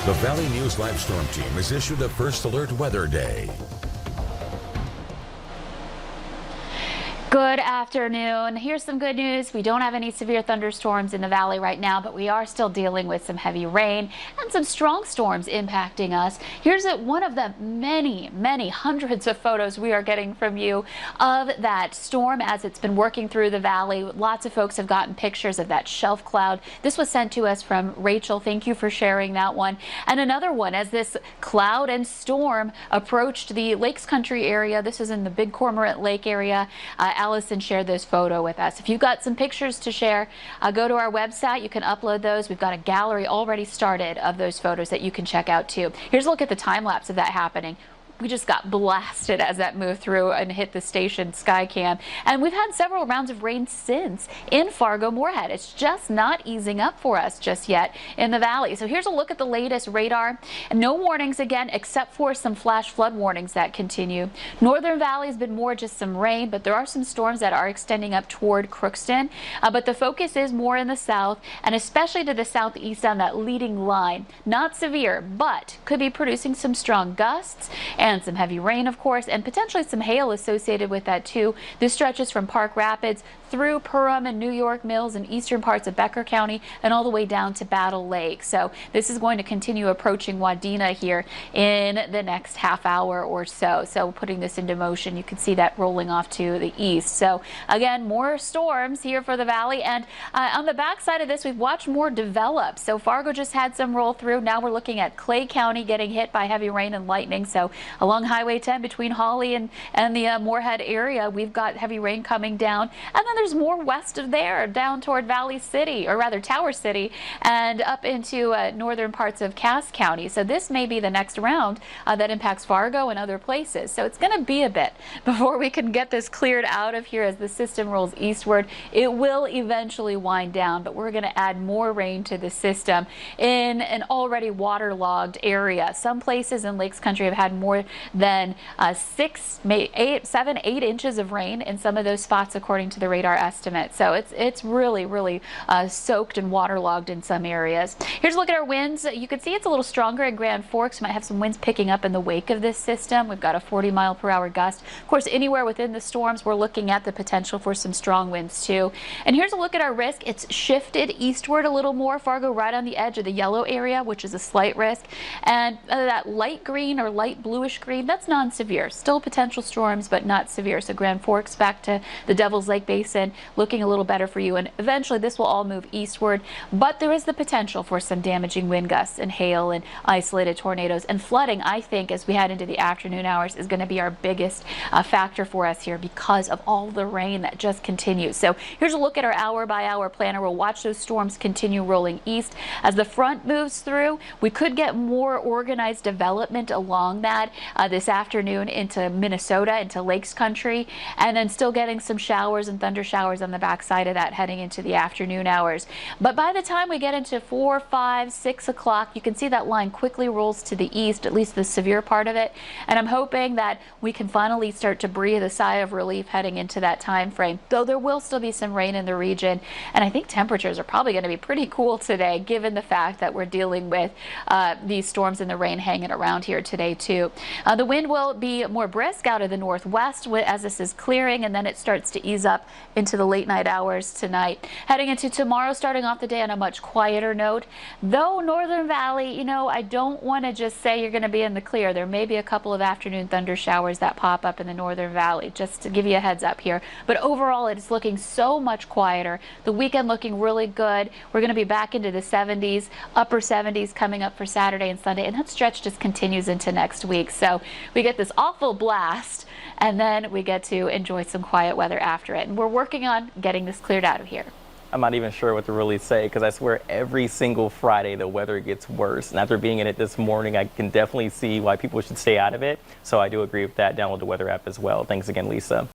The Valley News Live Storm Team has issued a first alert weather day. Good afternoon. Here's some good news. We don't have any severe thunderstorms in the valley right now, but we are still dealing with some heavy rain and some strong storms impacting us. Here's one of the many hundreds of photos we are getting from you of that storm as it's been working through the valley. Lots of folks have gotten pictures of that shelf cloud. This was sent to us from Rachel. Thank you for sharing that one. And another one as this cloud and storm approached the Lakes Country area. This is in the Big Cormorant Lake area. Allison shared this photo with us. If you've got some pictures to share, go to our website. You can upload those. We've got a gallery already started of those photos that you can check out too. Here's a look at the time lapse of that happening. We just got blasted as that moved through and hit the station Skycam. And we've had several rounds of rain since in Fargo-Moorhead. It's just not easing up for us just yet in the valley. So here's a look at the latest radar. No warnings again, except for some flash flood warnings that continue. Northern Valley has been more just some rain, but there are some storms that are extending up toward Crookston. But the focus is more in the south and especially to the southeast on that leading line. Not severe, but could be producing some strong gusts and some heavy rain, of course, and potentially some hail associated with that too. This stretches from Park Rapids through Perham and New York Mills and eastern parts of Becker County and all the way down to Battle Lake. So this is going to continue approaching Wadena here in the next half hour or so. So putting this into motion, you can see that rolling off to the east. So again, more storms here for the valley. And on the backside of this, we've watched more develop. So Fargo just had some roll through. Now we're looking at Clay County getting hit by heavy rain and lightning. So along Highway 10 between Hawley and the Moorhead area, we've got heavy rain coming down. And then there's more west of there down toward Valley City, or rather Tower City, and up into northern parts of Cass County. So this may be the next round that impacts Fargo and other places. So it's going to be a bit before we can get this cleared out of here as the system rolls eastward. It will eventually wind down, but we're going to add more rain to the system in an already waterlogged area. Some places in Lakes Country have had more than 7, 8 inches of rain in some of those spots according to the radar estimate. So it's really soaked and waterlogged in some areas. Here's a look at our winds. You can see it's a little stronger in Grand Forks. We might have some winds picking up in the wake of this system. We've got a 40-mile-per-hour gust. Of course, anywhere within the storms, we're looking at the potential for some strong winds too. And here's a look at our risk. It's shifted eastward a little more. Fargo right on the edge of the yellow area, which is a slight risk. And that light green or light bluish green, that's non-severe. Still potential storms, but not severe. So Grand Forks back to the Devil's Lake Basin looking a little better for you. And eventually this will all move eastward, but there is the potential for some damaging wind gusts and hail and isolated tornadoes and flooding. I think as we head into the afternoon hours is going to be our biggest factor for us here because of all the rain that just continues. So here's a look at our hour-by-hour planner. We'll watch those storms continue rolling east. As the front moves through, we could get more organized development along that this afternoon into Minnesota, into Lakes Country, and then still getting some showers and thunder showers on the backside of that heading into the afternoon hours. But by the time we get into 4, 5, 6 o'clock, you can see that line quickly rolls to the east, at least the severe part of it. And I'm hoping that we can finally start to breathe a sigh of relief heading into that time frame, though there will still be some rain in the region. And I think temperatures are probably going to be pretty cool today, given the fact that we're dealing with these storms and the rain hanging around here today too. The wind will be more brisk out of the northwest as this is clearing, and then it starts to ease up into the late night hours tonight. Heading into tomorrow, starting off the day on a much quieter note. Though Northern Valley, you know, I don't want to just say you're going to be in the clear. There may be a couple of afternoon thunder showers that pop up in the Northern Valley, just to give you a heads up here. But overall, it's looking so much quieter. The weekend looking really good. We're going to be back into the 70s, upper 70s coming up for Saturday and Sunday, and that stretch just continues into next week. So we get this awful blast, and then we get to enjoy some quiet weather after it. And we're working on getting this cleared out of here. I'm not even sure what to really say because I swear every single Friday the weather gets worse. And after being in it this morning, I can definitely see why people should stay out of it. So I do agree with that. Download the weather app as well. Thanks again, Lisa.